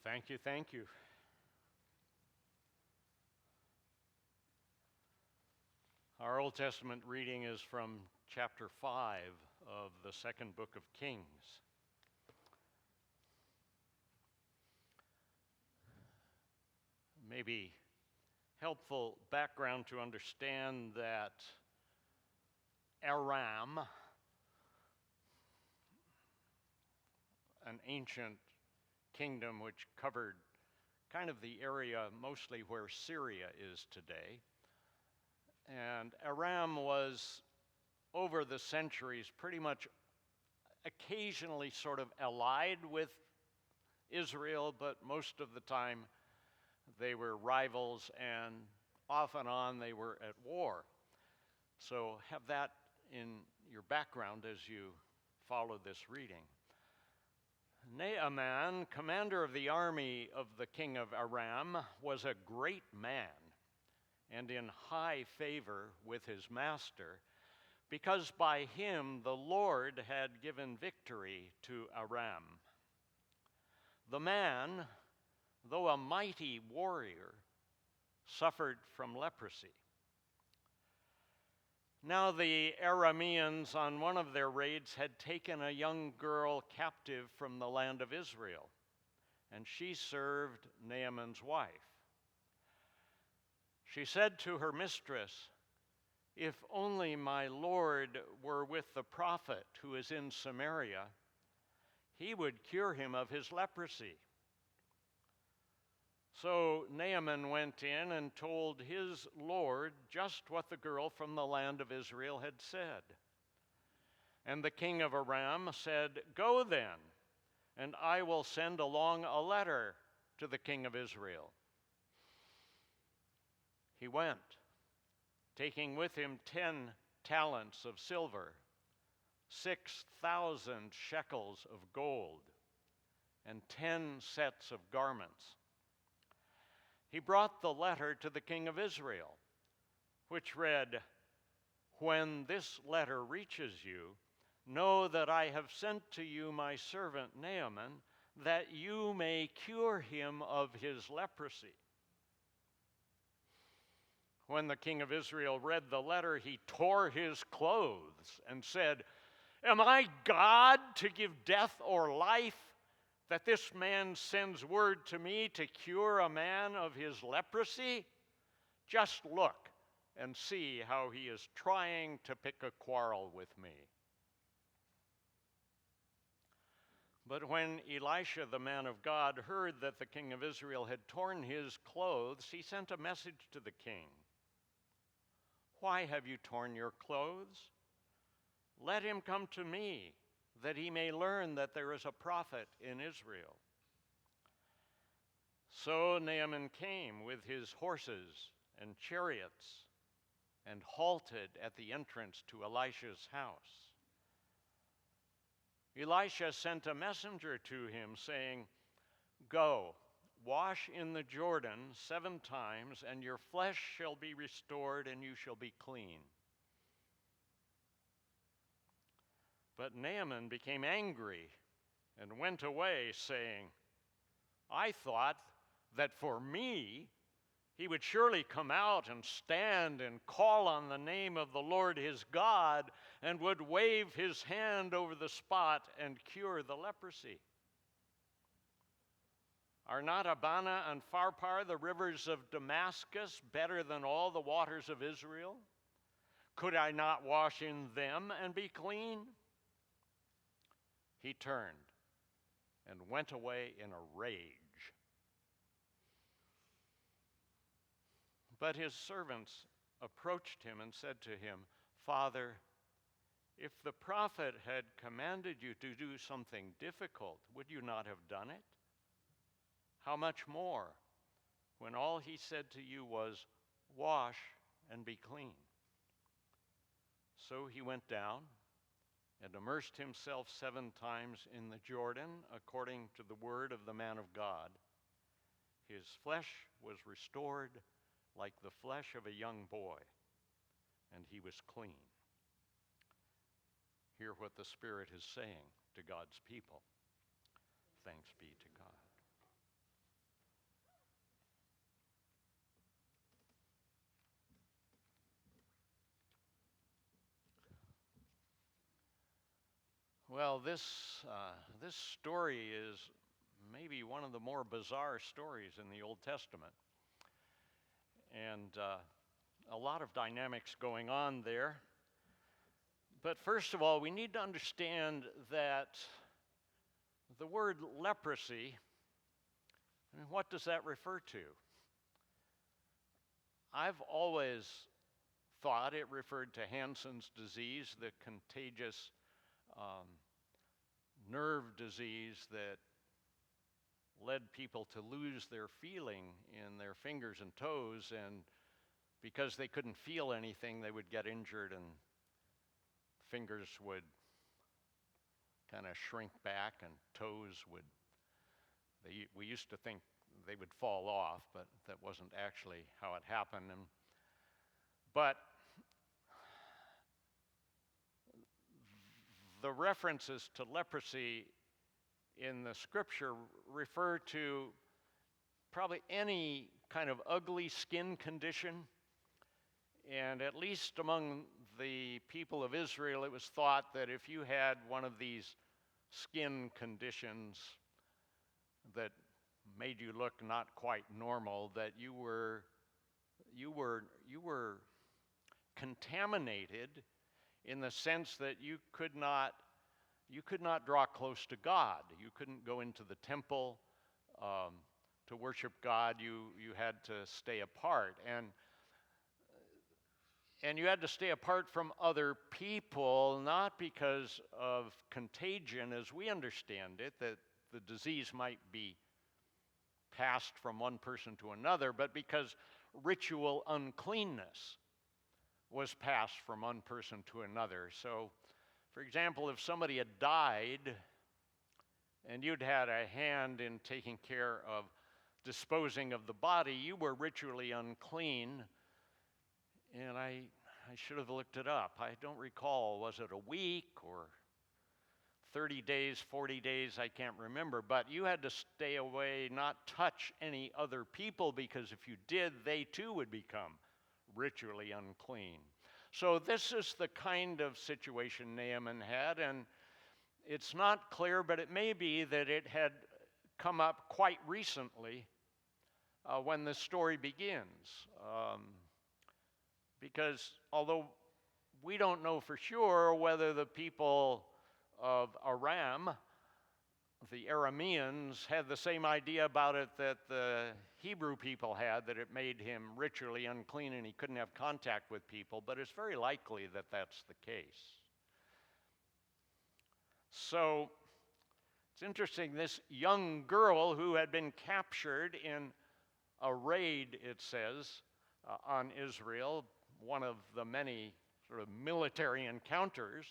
Thank you, thank you. Our Old Testament reading is from chapter 5 of the second book of Kings. Maybe helpful background to understand that Aram, an ancient kingdom which covered kind of the area mostly where Syria is today. And Aram was, over the centuries, pretty much occasionally sort of allied with Israel, but most of the time they were rivals, and off and on they were at war. So have that in your background as you follow this reading. Naaman, commander of the army of the king of Aram, was a great man and in high favor with his master, because by him the Lord had given victory to Aram. The man, though a mighty warrior, suffered from leprosy. Now the Arameans on one of their raids had taken a young girl captive from the land of Israel, and she served Naaman's wife. She said to her mistress, "If only my Lord were with the prophet who is in Samaria, he would cure him of his leprosy." So Naaman went in and told his Lord just what the girl from the land of Israel had said. And the king of Aram said, "Go then, and I will send along a letter to the king of Israel." He went, taking with him 10 talents of silver, 6,000 shekels of gold, and 10 sets of garments. He brought the letter to the king of Israel, which read, "When this letter reaches you, know that I have sent to you my servant Naaman, that you may cure him of his leprosy." When the king of Israel read the letter, he tore his clothes and said, "Am I God to give death or life, that this man sends word to me to cure a man of his leprosy? Just look and see how he is trying to pick a quarrel with me." But when Elisha, the man of God, heard that the king of Israel had torn his clothes, he sent a message to the king. "Why have you torn your clothes? Let him come to me, that he may learn that there is a prophet in Israel." So Naaman came with his horses and chariots and halted at the entrance to Elisha's house. Elisha sent a messenger to him, saying, "Go, wash in the Jordan 7 times, and your flesh shall be restored, and you shall be clean." But Naaman became angry and went away, saying, "I thought that for me he would surely come out and stand and call on the name of the Lord his God, and would wave his hand over the spot and cure the leprosy. Are not Abana and Pharpar, the rivers of Damascus, better than all the waters of Israel? Could I not wash in them and be clean?" He turned and went away in a rage. But his servants approached him and said to him, "Father, if the prophet had commanded you to do something difficult, would you not have done it? How much more when all he said to you was, 'Wash and be clean'?" So he went down and immersed himself 7 times in the Jordan, according to the word of the man of God. His flesh was restored like the flesh of a young boy, and he was clean. Hear what the Spirit is saying to God's people. Thanks be to God. Well, this story is maybe one of the more bizarre stories in the Old Testament, and a lot of dynamics going on there. But first of all, we need to understand that the word leprosy, what does that refer to? I've always thought it referred to Hansen's disease, the contagious nerve disease that led people to lose their feeling in their fingers and toes, and because they couldn't feel anything, they would get injured and fingers would kind of shrink back and toes would, we used to think they would fall off, but that wasn't actually how it happened. But the references to leprosy in the scripture refer to probably any kind of ugly skin condition. And at least among the people of Israel, it was thought that if you had one of these skin conditions that made you look not quite normal, that you were contaminated in the sense that you could not draw close to God. You couldn't go into the temple to worship God. You had to stay apart, and you had to stay apart from other people, not because of contagion as we understand it, that the disease might be passed from one person to another, but because ritual uncleanness was passed from one person to another. So, for example, if somebody had died and you'd had a hand in taking care of disposing of the body, you were ritually unclean. And I should have looked it up. I don't recall, was it a week or 30 days, 40 days, I can't remember. But you had to stay away, not touch any other people, because if you did, they too would become ritually unclean. So this is the kind of situation Naaman had, and it's not clear, but it may be that it had come up quite recently when the story begins. Because although we don't know for sure whether the people of Aram, the Arameans, had the same idea about it that the Hebrew people had, that it made him ritually unclean and he couldn't have contact with people, but it's very likely that that's the case. So it's interesting, this young girl who had been captured in a raid, it says, on Israel, one of the many sort of military encounters,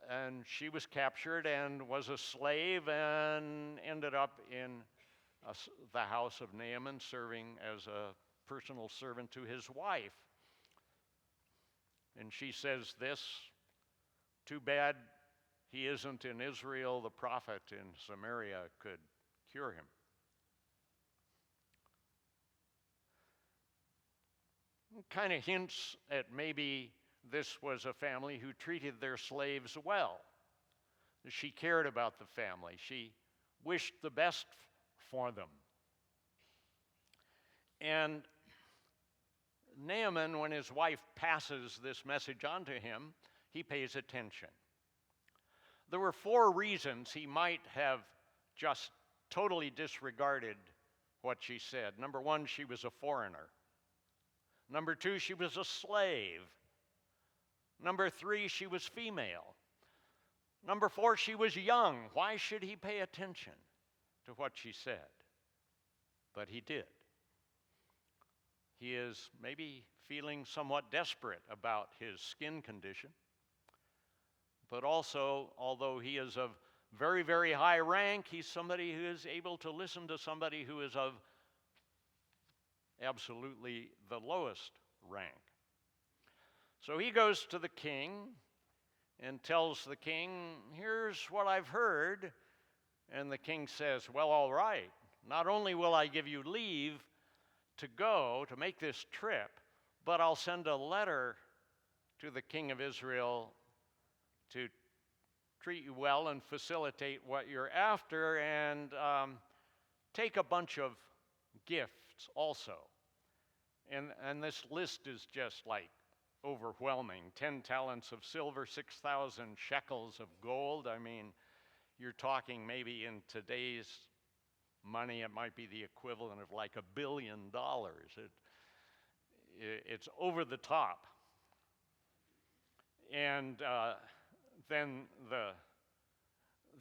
and she was captured and was a slave and ended up in the house of Naaman, serving as a personal servant to his wife. And she says this, too bad he isn't in Israel, the prophet in Samaria could cure him. Kind of hints at maybe this was a family who treated their slaves well. She cared about the family. She wished the best for them. And Naaman, when his wife passes this message on to him, he pays attention. There were 4 reasons he might have just totally disregarded what she said. Number 1, she was a foreigner. Number 2, she was a slave. Number 3, she was female. Number 4, she was young. Why should he pay attention to what she said? But he did. He is maybe feeling somewhat desperate about his skin condition, but also, although he is of very, very high rank, he's somebody who is able to listen to somebody who is of absolutely the lowest rank. So he goes to the king and tells the king, here's what I've heard. And the king says, well, all right. Not only will I give you leave to go, to make this trip, but I'll send a letter to the king of Israel to treat you well and facilitate what you're after, and take a bunch of gifts also. And this list is just like overwhelming. 10 talents of silver, 6,000 shekels of gold. I mean, you're talking maybe in today's money, it might be the equivalent of like $1 billion. It's over the top. And then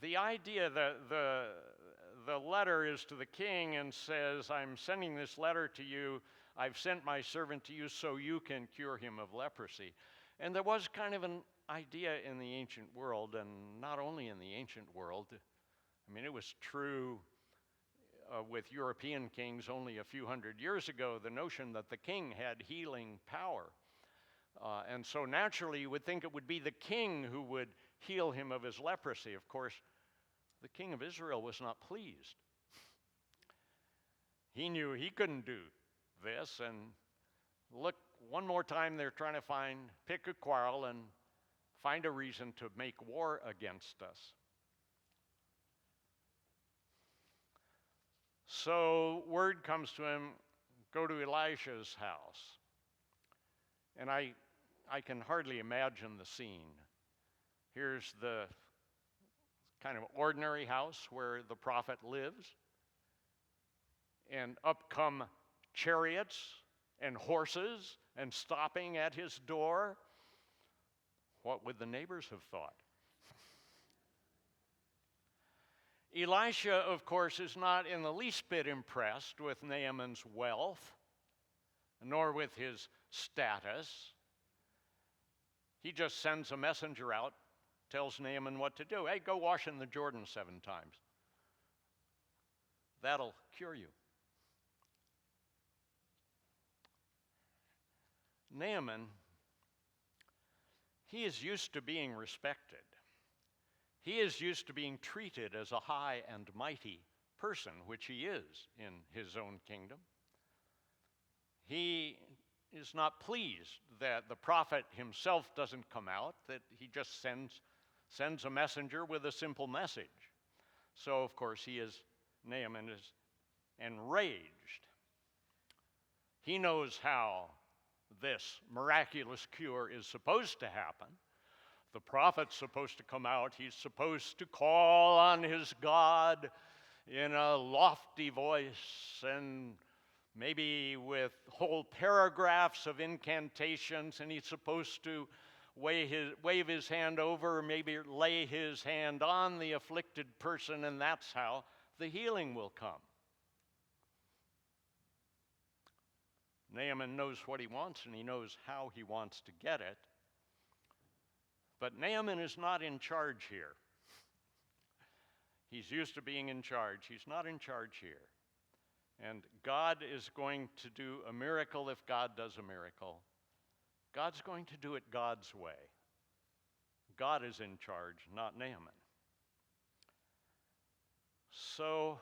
the idea that the letter is to the king and says, I'm sending this letter to you. I've sent my servant to you so you can cure him of leprosy. And there was kind of an idea in the ancient world, and not only in the ancient world. I mean, it was true with European kings only a few hundred years ago, the notion that the king had healing power. And so naturally, you would think it would be the king who would heal him of his leprosy. Of course, the king of Israel was not pleased. He knew he couldn't do this, and look, one more time they're trying to pick a quarrel and find a reason to make war against us. So word comes to him, go to Elisha's house. And I can hardly imagine the scene. Here's the kind of ordinary house where the prophet lives, and up come chariots and horses and stopping at his door. What would the neighbors have thought? Elisha, of course, is not in the least bit impressed with Naaman's wealth, nor with his status. He just sends a messenger out, tells Naaman what to do. Hey, go wash in the Jordan 7 times. That'll cure you. Naaman, he is used to being respected. He is used to being treated as a high and mighty person, which he is in his own kingdom. He is not pleased that the prophet himself doesn't come out, that he just sends a messenger with a simple message. So, of course, Naaman is enraged. He knows how this miraculous cure is supposed to happen. The prophet's supposed to come out. He's supposed to call on his God in a lofty voice and maybe with whole paragraphs of incantations, and he's supposed to wave his hand over, maybe lay his hand on the afflicted person, and that's how the healing will come. Naaman knows what he wants, and he knows how he wants to get it. But Naaman is not in charge here. He's used to being in charge. He's not in charge here. And God is going to do a miracle if God does a miracle. God's going to do it God's way. God is in charge, not Naaman. So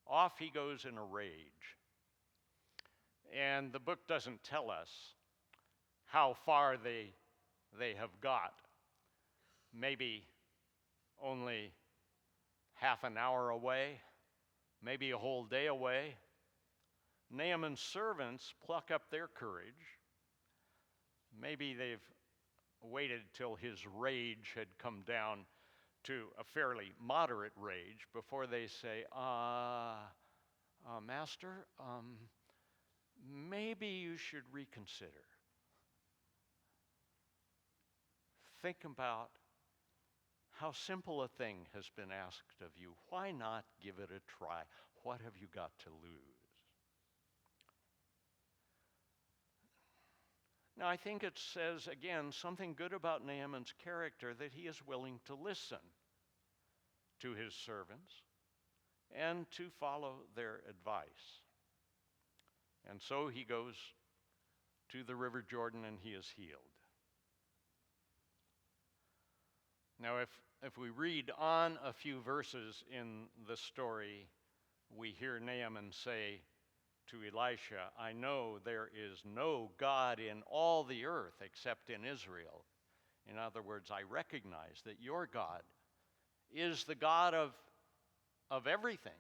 off he goes in a rage. And the book doesn't tell us how far they have got. Maybe only half an hour away, maybe a whole day away. Naaman's servants pluck up their courage. Maybe they've waited till his rage had come down to a fairly moderate rage before they say, Master, maybe you should reconsider. Think about how simple a thing has been asked of you. Why not give it a try? What have you got to lose? Now, I think it says, again, something good about Naaman's character, that he is willing to listen to his servants and to follow their advice. And so he goes to the River Jordan and he is healed. Now, if we read on a few verses in the story, we hear Naaman say to Elisha, I know there is no God in all the earth except in Israel. In other words, I recognize that your God is the God of everything.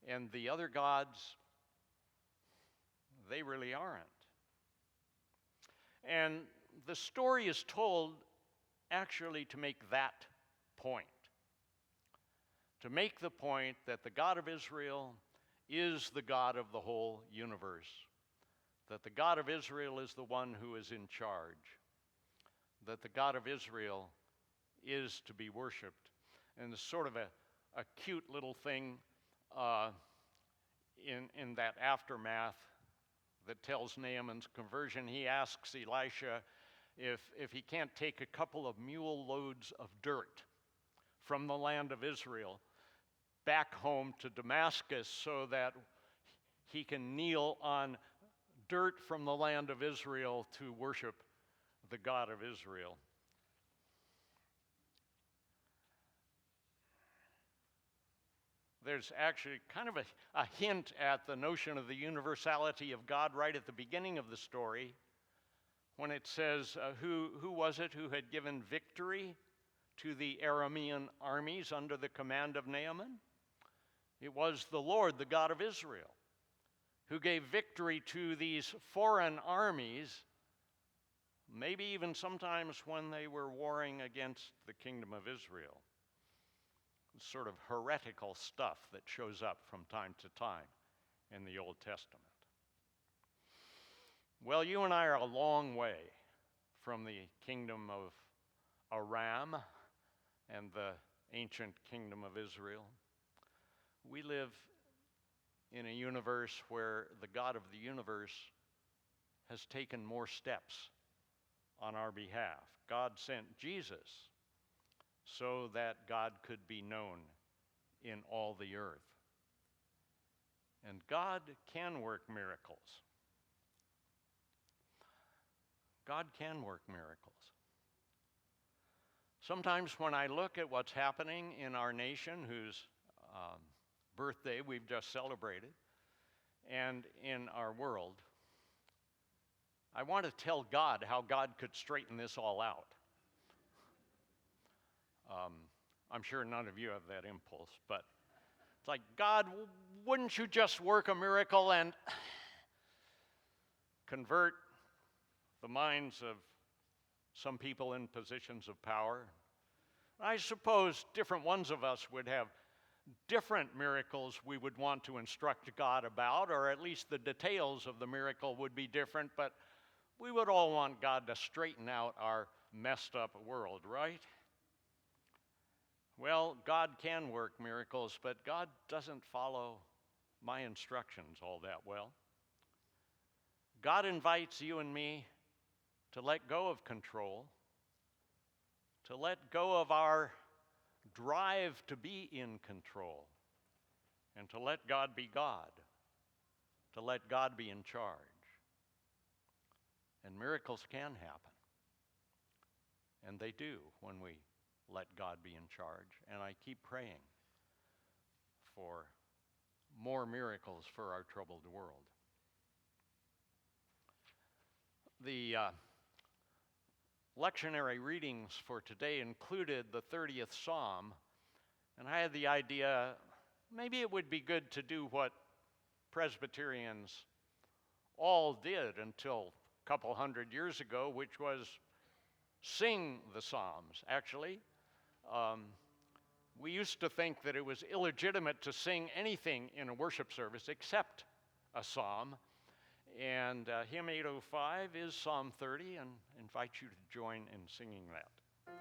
And the other gods, they really aren't. And the story is told actually to make that point. To make the point that the God of Israel is the God of the whole universe. That the God of Israel is the one who is in charge. That the God of Israel is to be worshiped. And it's sort of a cute little thing in that aftermath that tells Naaman's conversion. He asks Elisha if he can't take a couple of mule loads of dirt from the land of Israel back home to Damascus so that he can kneel on dirt from the land of Israel to worship the God of Israel. There's actually kind of a hint at the notion of the universality of God right at the beginning of the story when it says, who was it who had given victory to the Aramean armies under the command of Naaman? It was the Lord, the God of Israel, who gave victory to these foreign armies, maybe even sometimes when they were warring against the kingdom of Israel. Sort of heretical stuff that shows up from time to time in the Old Testament. Well, you and I are a long way from the kingdom of Aram and the ancient kingdom of Israel. We live in a universe where the God of the universe has taken more steps on our behalf. God sent Jesus so that God could be known in all the earth. And God can work miracles. God can work miracles. Sometimes when I look at what's happening in our nation, whose birthday we've just celebrated, and in our world, I want to tell God how God could straighten this all out. I'm sure none of you have that impulse, but it's like, God, wouldn't you just work a miracle and convert the minds of some people in positions of power? I suppose different ones of us would have different miracles we would want to instruct God about, or at least the details of the miracle would be different, but we would all want God to straighten out our messed up world, right? Well, God can work miracles, but God doesn't follow my instructions all that well. God invites you and me to let go of control, to let go of our drive to be in control, and to let God be God, to let God be in charge. And miracles can happen, and they do when we let God be in charge. And I keep praying for more miracles for our troubled world. The lectionary readings for today included the 30th Psalm, and I had the idea maybe it would be good to do what Presbyterians all did until a couple hundred years ago, which was sing the Psalms. Actually, we used to think that it was illegitimate to sing anything in a worship service except a psalm. And hymn 805 is Psalm 30, and invite you to join in singing that.